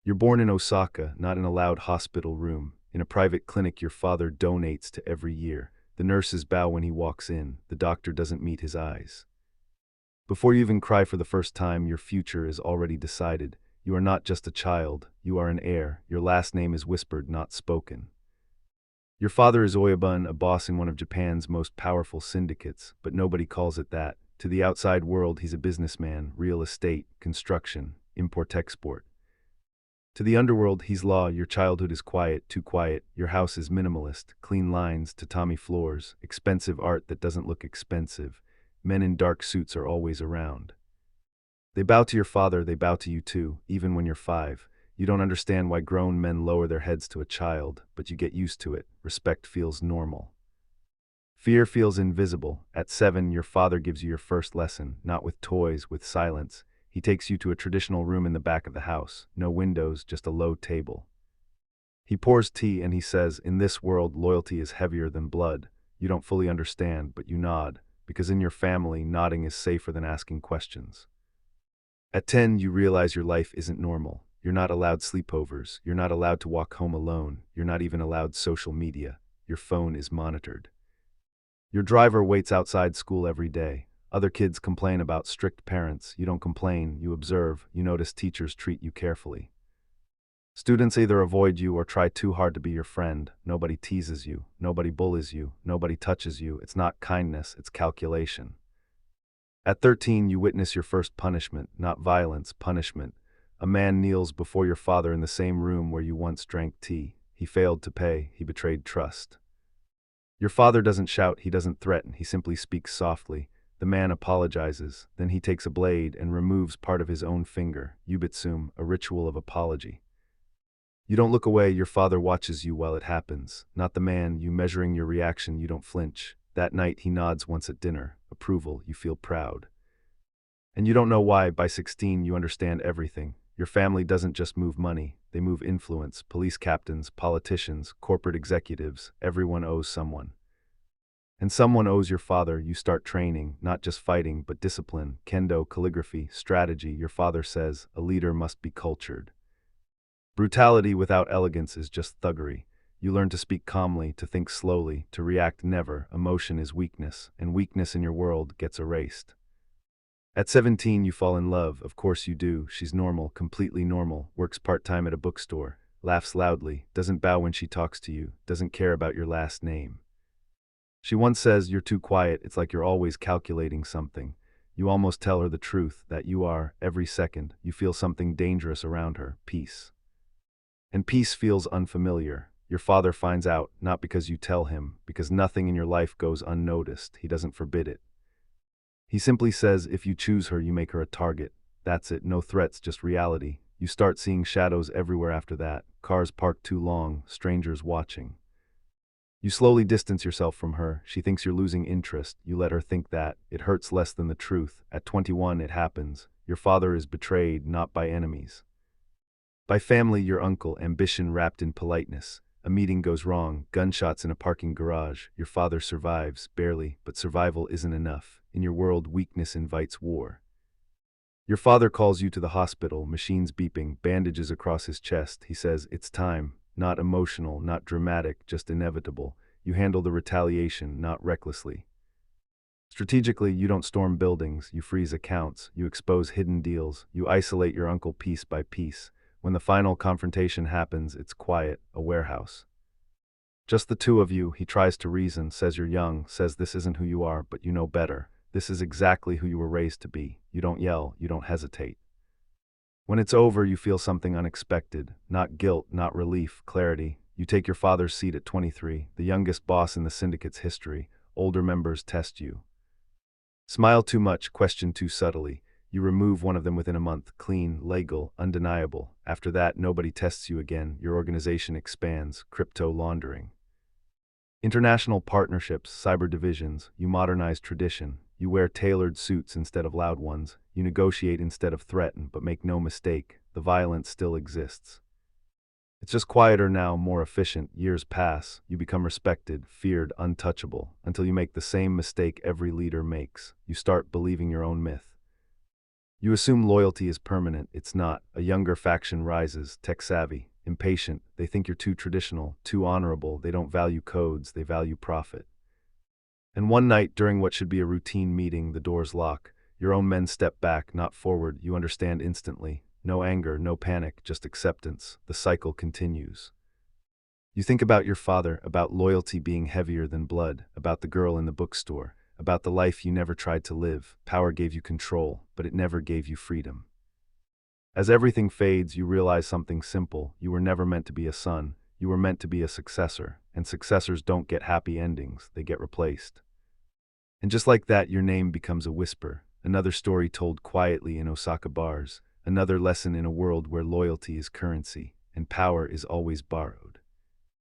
You're born in Osaka, not in a loud hospital room. In a private clinic your father donates to every year. The nurses bow when he walks in. The doctor doesn't meet his eyes. Before you even cry for the first time, your future is already decided. You are not just a child, you are an heir. Your last name is whispered, not spoken. Your father is Oyabun, a boss in one of Japan's most powerful syndicates, but nobody calls it that. To the outside world, he's a businessman, real estate, construction, import-export. To the underworld, he's law. Your childhood is quiet, too quiet. Your house is minimalist, clean lines, tatami floors, expensive art that doesn't look expensive. Men in dark suits are always around. They bow to your father, they bow to you too, even when you're 5. You don't understand why grown men lower their heads to a child, but you get used to it. Respect feels normal. Fear feels invisible. At 7, your father gives you your first lesson, not with toys, with silence. He takes you to a traditional room in the back of the house. No windows, just a low table. He pours tea and he says, "In this world, loyalty is heavier than blood." You don't fully understand, but you nod, because in your family, nodding is safer than asking questions. At 10, you realize your life isn't normal. You're not allowed sleepovers. You're not allowed to walk home alone. You're not even allowed social media. Your phone is monitored. Your driver waits outside school every day. Other kids complain about strict parents. You don't complain, you observe. You notice teachers treat you carefully. Students either avoid you or try too hard to be your friend. Nobody teases you. Nobody bullies you. Nobody touches you. It's not kindness, it's calculation. At 13, you witness your first punishment, not violence, punishment. A man kneels before your father in the same room where you once drank tea. He failed to pay. He betrayed trust. Your father doesn't shout. He doesn't threaten. He simply speaks softly. The man apologizes. Then he takes a blade and removes part of his own finger. Yubitsum, a ritual of apology. You don't look away. Your father watches you while it happens. Not the man. You measuring your reaction. You don't flinch. That night he nods once at dinner. Approval. You feel proud. And you don't know why. By 16 you understand everything. Your family doesn't just move money, they move influence. Police captains, politicians, corporate executives, everyone owes someone. And someone owes your father. You start training, not just fighting, but discipline, kendo, calligraphy, strategy. Your father says, a leader must be cultured. Brutality without elegance is just thuggery. You learn to speak calmly, to think slowly, to react never. Emotion is weakness, and weakness in your world gets erased. At 17, you fall in love. Of course you do. She's normal, completely normal, works part-time at a bookstore, laughs loudly, doesn't bow when she talks to you, doesn't care about your last name. She once says, "You're too quiet, it's like you're always calculating something." You almost tell her the truth, that you are, every second. You feel something dangerous around her, peace. And peace feels unfamiliar. Your father finds out, not because you tell him, because nothing in your life goes unnoticed. He doesn't forbid it. He simply says, if you choose her, you make her a target. That's it, no threats, just reality. You start seeing shadows everywhere after that. Cars parked too long, strangers watching. You slowly distance yourself from her. She thinks you're losing interest. You let her think that. It hurts less than the truth. At 21, it happens. Your father is betrayed, not by enemies. By family, your uncle, ambition wrapped in politeness. A meeting goes wrong, gunshots in a parking garage. Your father survives, barely, but survival isn't enough. In your world, weakness invites war. Your father calls you to the hospital, machines beeping, bandages across his chest. He says, it's time. Not emotional, not dramatic, just inevitable. You handle the retaliation, not recklessly. Strategically, you don't storm buildings, you freeze accounts, you expose hidden deals, you isolate your uncle piece by piece. When the final confrontation happens, it's quiet, a warehouse. Just the two of you. He tries to reason, says you're young, says this isn't who you are, but you know better. This is exactly who you were raised to be. You don't yell, you don't hesitate. When it's over, you feel something unexpected. Not guilt, not relief, clarity. You take your father's seat at 23, the youngest boss in the syndicate's history. Older members test you. Smile too much, question too subtly. You remove one of them within a month. Clean, legal, undeniable. After that, nobody tests you again. Your organization expands. Crypto laundering. International partnerships, cyber divisions. You modernize tradition. You wear tailored suits instead of loud ones. You negotiate instead of threaten, but make no mistake, the violence still exists. It's just quieter now, more efficient. Years pass. You become respected, feared, untouchable, until you make the same mistake every leader makes. You start believing your own myth. You assume loyalty is permanent. It's not. A younger faction rises, tech-savvy, impatient. They think you're too traditional, too honorable. They don't value codes, they value profit. And one night, during what should be a routine meeting, the doors lock. Your own men step back, not forward. You understand instantly. No anger, no panic, just acceptance. The cycle continues. You think about your father, about loyalty being heavier than blood, about the girl in the bookstore, about the life you never tried to live. Power gave you control, but it never gave you freedom. As everything fades, you realize something simple. You were never meant to be a son. You were meant to be a successor, and successors don't get happy endings, they get replaced. And just like that, your name becomes a whisper, another story told quietly in Osaka bars, another lesson in a world where loyalty is currency, and power is always borrowed.